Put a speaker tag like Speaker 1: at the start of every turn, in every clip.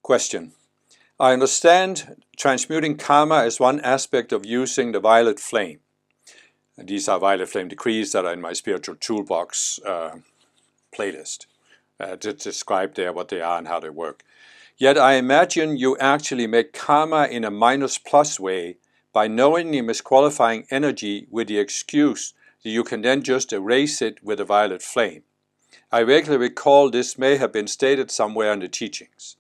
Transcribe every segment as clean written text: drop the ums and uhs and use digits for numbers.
Speaker 1: Question. I understand transmuting karma is one aspect of using the violet flame. These are violet flame decrees that are in my spiritual toolbox playlist. To describe there what they are and how they work. Yet I imagine you actually make karma in a minus plus way by knowingly misqualifying energy with the excuse that you can then just erase it with a violet flame. I vaguely recall this may have been stated somewhere in the teachings.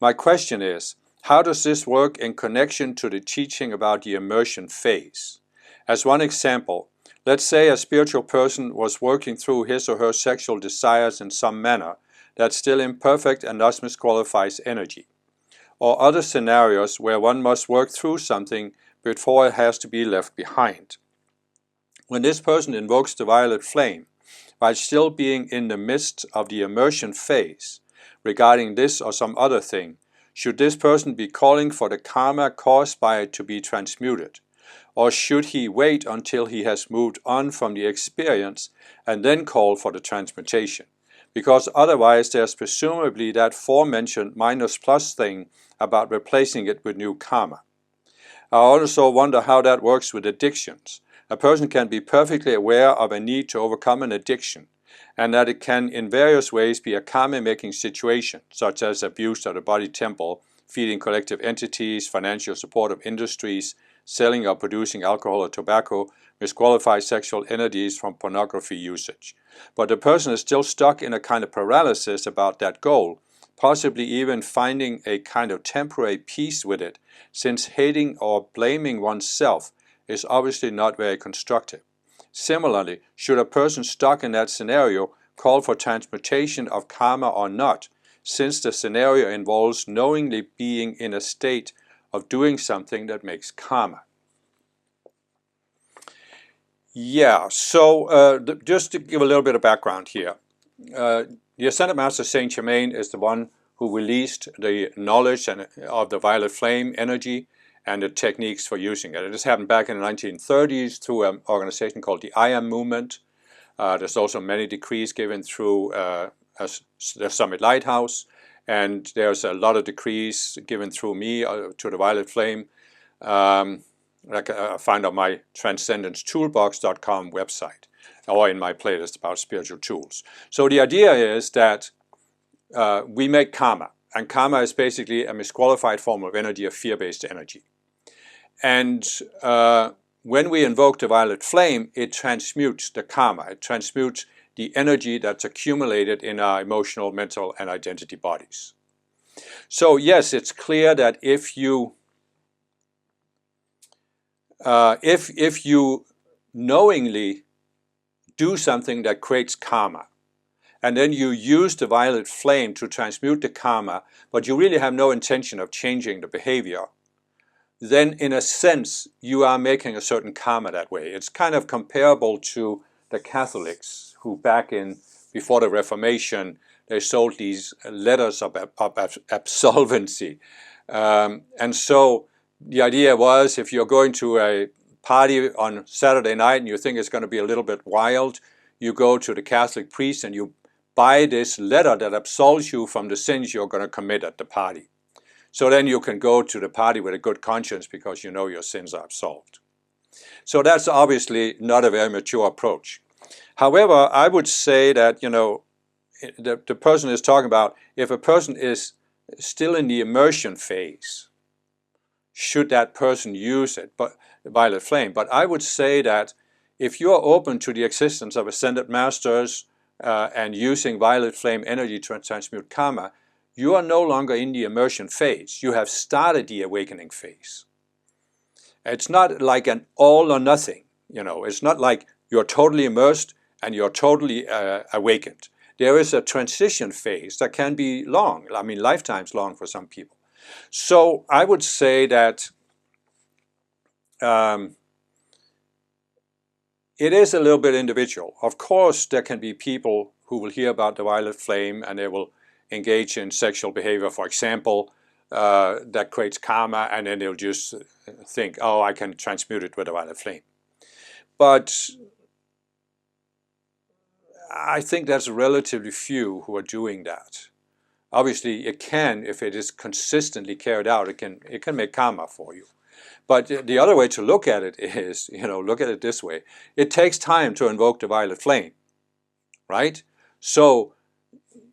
Speaker 1: My question is, how does this work in connection to the teaching about the immersion phase? As one example, let's say a spiritual person was working through his or her sexual desires in some manner that's still imperfect and thus misqualifies energy. Or other scenarios where one must work through something before it has to be left behind. When this person invokes the violet flame, while still being in the midst of the immersion phase, regarding this or some other thing, should this person be calling for the karma caused by it to be transmuted? Or should he wait until he has moved on from the experience and then call for the transmutation? Because otherwise there's presumably that forementioned minus plus thing about replacing it with new karma. I also wonder how that works with addictions. A person can be perfectly aware of a need to overcome an addiction, and that it can in various ways be a karma-making situation, such as abuse of the body temple, feeding collective entities, financial support of industries, selling or producing alcohol or tobacco, misqualify sexual entities from pornography usage. But the person is still stuck in a kind of paralysis about that goal, possibly even finding a kind of temporary peace with it, since hating or blaming oneself is obviously not very constructive. Similarly, should a person stuck in that scenario call for transmutation of karma or not, since the scenario involves knowingly being in a state of doing something that makes karma? Yeah, so just to give a little bit of background here. The Ascended Master Saint Germain is the one who released the knowledge of the violet flame energy and the techniques for using it. This happened back in the 1930s through an organization called the I Am Movement. There's also many decrees given through the Summit Lighthouse, and there's a lot of decrees given through me to the violet flame, like I find on my transcendencetoolbox.com website or in my playlist about spiritual tools. So the idea is that we make karma, and karma is basically a misqualified form of energy, a fear-based energy. And when we invoke the violet flame, it transmutes the karma. It transmutes the energy that's accumulated in our emotional, mental, and identity bodies. So yes, it's clear that if you knowingly do something that creates karma, and then you use the violet flame to transmute the karma, but you really have no intention of changing the behavior, then in a sense you are making a certain karma that way. It's kind of comparable to the Catholics who before the Reformation, they sold these letters of absolvency. And so the idea was, if you're going to a party on Saturday night and you think it's going to be a little bit wild, you go to the Catholic priest and you buy this letter that absolves you from the sins you're going to commit at the party. So then you can go to the party with a good conscience because you know your sins are absolved. So that's obviously not a very mature approach. However, I would say that, the person is talking about, if a person is still in the immersion phase, should that person use it, but violet flame? But I would say that if you are open to the existence of ascended masters and using violet flame energy to transmute karma, you are no longer in the immersion phase. You have started the awakening phase. It's not like an all or nothing. It's not like you're totally immersed and you're totally awakened. There is a transition phase that can be long. I mean, lifetimes long for some people. So I would say that it is a little bit individual. Of course, there can be people who will hear about the violet flame and they will engage in sexual behavior, for example, that creates karma, and then they'll just think, oh, I can transmute it with a violet flame. But I think there's relatively few who are doing that. Obviously, it can, if it is consistently carried out, it can make karma for you. But the other way to look at it is, look at it this way. It takes time to invoke the violet flame, right? So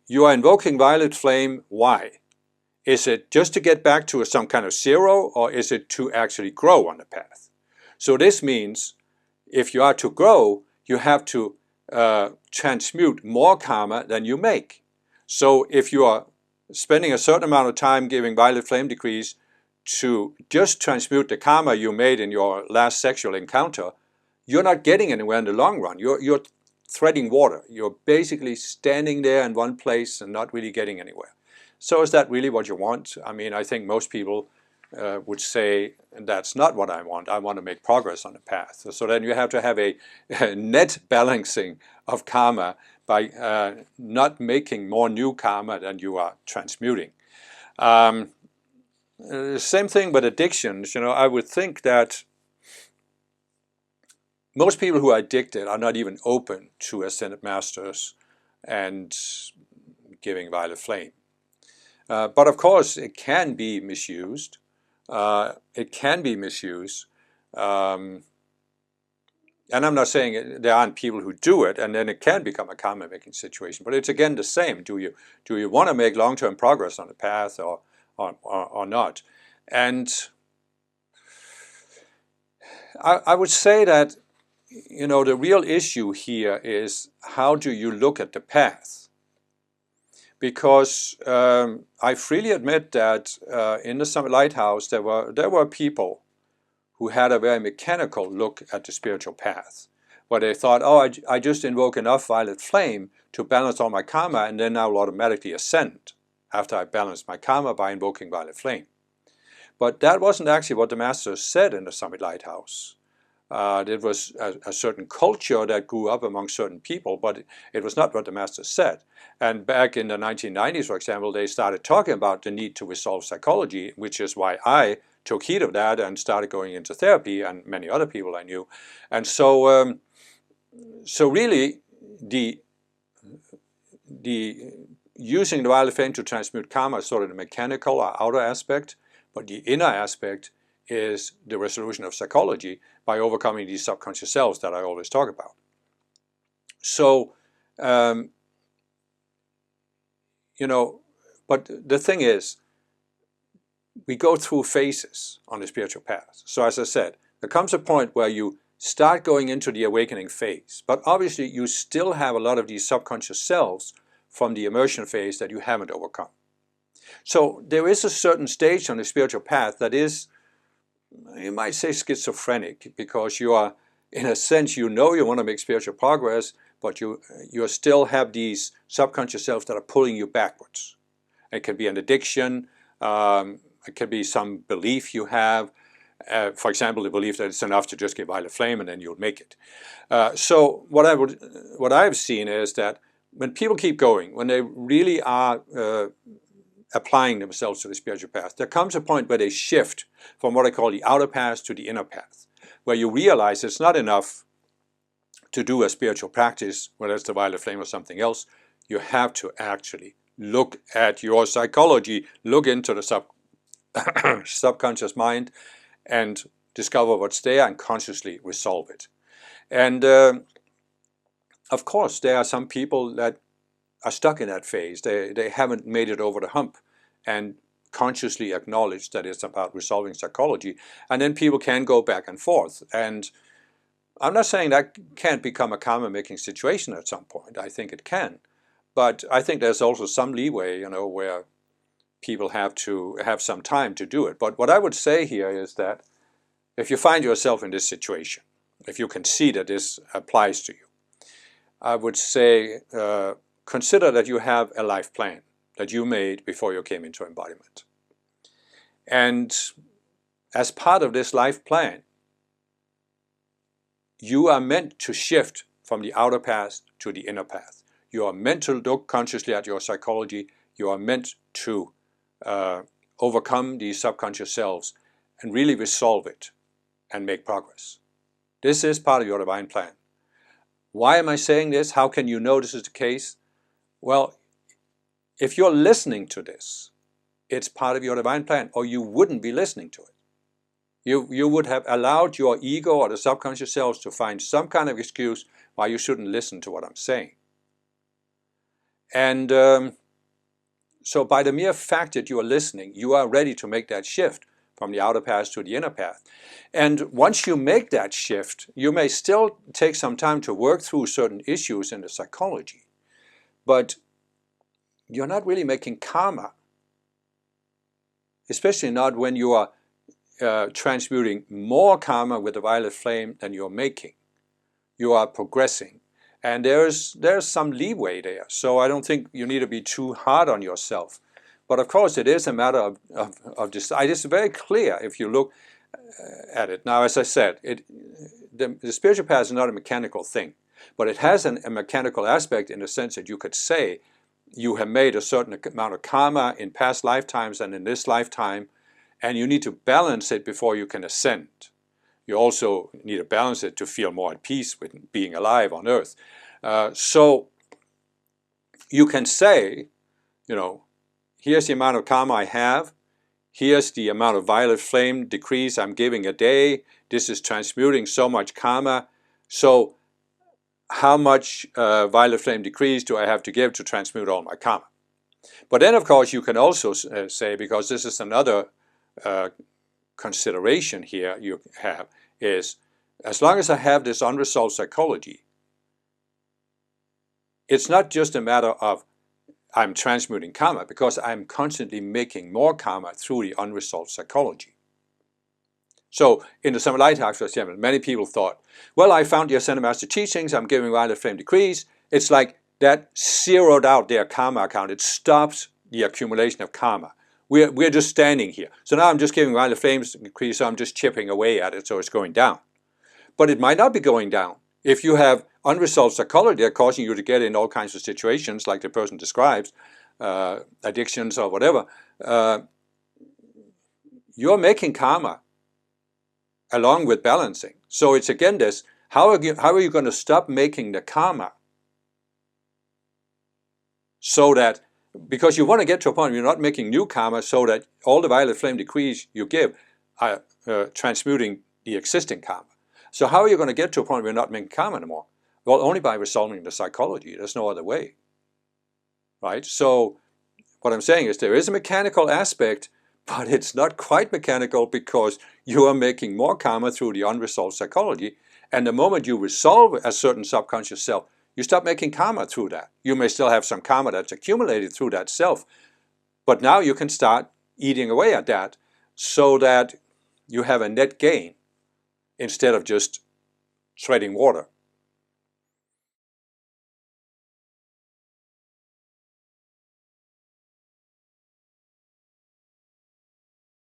Speaker 1: you are invoking violet flame, why? Is it just to get back to some kind of zero, or is it to actually grow on the path? So this means if you are to grow, you have to transmute more karma than you make. So if you are spending a certain amount of time giving violet flame decrees to just transmute the karma you made in your last sexual encounter, you're not getting anywhere in the long run. You're treading water. You're basically standing there in one place and not really getting anywhere. So is that really what you want? I mean, I think most people would say that's not what I want. I want to make progress on the path. So then you have to have a net balancing of karma by not making more new karma than you are transmuting. Same thing with addictions. I would think that most people who are addicted are not even open to ascended masters and giving violet flame. But of course, it can be misused. It can be misused. And I'm not saying there aren't people who do it, and then it can become a karma-making situation. But it's again the same. Do you want to make long-term progress on the path or not? And I would say that the real issue here is how do you look at the path? Because I freely admit that in the Summit Lighthouse there were people who had a very mechanical look at the spiritual path, where they thought, oh, I just invoke enough violet flame to balance all my karma, and then I will automatically ascend after I balance my karma by invoking violet flame. But that wasn't actually what the Masters said in the Summit Lighthouse. It was a certain culture that grew up among certain people, but it was not what the Masters said. And back in the 1990s, for example, they started talking about the need to resolve psychology, which is why I took heed of that and started going into therapy, and many other people I knew. And so, so really, the using the violet flame to transmute karma is sort of the mechanical or outer aspect, but the inner aspect is the resolution of psychology by overcoming these subconscious selves that I always talk about. So, but the thing is, we go through phases on the spiritual path. So as I said, there comes a point where you start going into the awakening phase, but obviously you still have a lot of these subconscious selves from the immersion phase that you haven't overcome. So there is a certain stage on the spiritual path that is, you might say, schizophrenic, because you are, in a sense, you want to make spiritual progress, but you still have these subconscious selves that are pulling you backwards. It can be an addiction, it could be some belief you have, for example, the belief that it's enough to just give violet flame and then you'll make it. So what I've seen is that when people keep going, when they really are applying themselves to the spiritual path, there comes a point where they shift from what I call the outer path to the inner path, where you realize it's not enough to do a spiritual practice, whether it's the violet flame or something else. You have to actually look at your psychology, look into the subconscious mind and discover what's there and consciously resolve it. And of course, there are some people that are stuck in that phase. They haven't made it over the hump and consciously acknowledge that it's about resolving psychology. And then people can go back and forth. And I'm not saying that can't become a karma-making situation at some point. I think it can. But I think there's also some leeway, where people have to have some time to do it. But what I would say here is that if you find yourself in this situation, if you can see that this applies to you, I would say consider that you have a life plan that you made before you came into embodiment. And as part of this life plan, you are meant to shift from the outer path to the inner path. You are meant to look consciously at your psychology. You are meant to overcome these subconscious selves and really resolve it and make progress. This is part of your divine plan. Why am I saying this? How can you know this is the case? Well, if you're listening to this, it's part of your divine plan, or you wouldn't be listening to it. You would have allowed your ego or the subconscious selves to find some kind of excuse why you shouldn't listen to what I'm saying. And so by the mere fact that you are listening, you are ready to make that shift from the outer path to the inner path. And once you make that shift, you may still take some time to work through certain issues in the psychology, but you're not really making karma, especially not when you are transmuting more karma with the violet flame than you're making. You are progressing. And there's some leeway there. So I don't think you need to be too hard on yourself. But of course, it is a matter of decide. It's very clear if you look at it. Now, as I said, the spiritual path is not a mechanical thing, but it has a mechanical aspect in the sense that you could say you have made a certain amount of karma in past lifetimes and in this lifetime, and you need to balance it before you can ascend. You also need to balance it to feel more at peace with being alive on earth. So you can say, you know, here's the amount of karma I have, here's the amount of violet flame decrease I'm giving a day, this is transmuting so much karma, so how much violet flame decrease do I have to give to transmute all my karma? But then of course you can also say, because this is another consideration here you have, is as long as I have this unresolved psychology, it's not just a matter of I'm transmuting karma, because I'm constantly making more karma through the unresolved psychology. So in the Samurai talks, for example, many people thought, well, I found the Ascended Master teachings, I'm giving violet flame decrees. It's like that zeroed out their karma account. It stops the accumulation of karma. We're just standing here. So now I'm just giving violet flames decrease, so I'm just chipping away at it, so it's going down. But it might not be going down. If you have unresolved psychology that causing you to get in all kinds of situations, like the person describes, addictions or whatever, you're making karma along with balancing. So it's again this, how are you going to stop making the karma so that, because you want to get to a point where you're not making new karma so that all the violet flame decrees you give are transmuting the existing karma. So how are you going to get to a point where you're not making karma anymore? Well, only by resolving the psychology. There's no other way. Right? So what I'm saying is there is a mechanical aspect, but it's not quite mechanical because you are making more karma through the unresolved psychology. And the moment you resolve a certain subconscious self, you stop making karma through that. You may still have some karma that's accumulated through that self, but now you can start eating away at that so that you have a net gain instead of just treading water.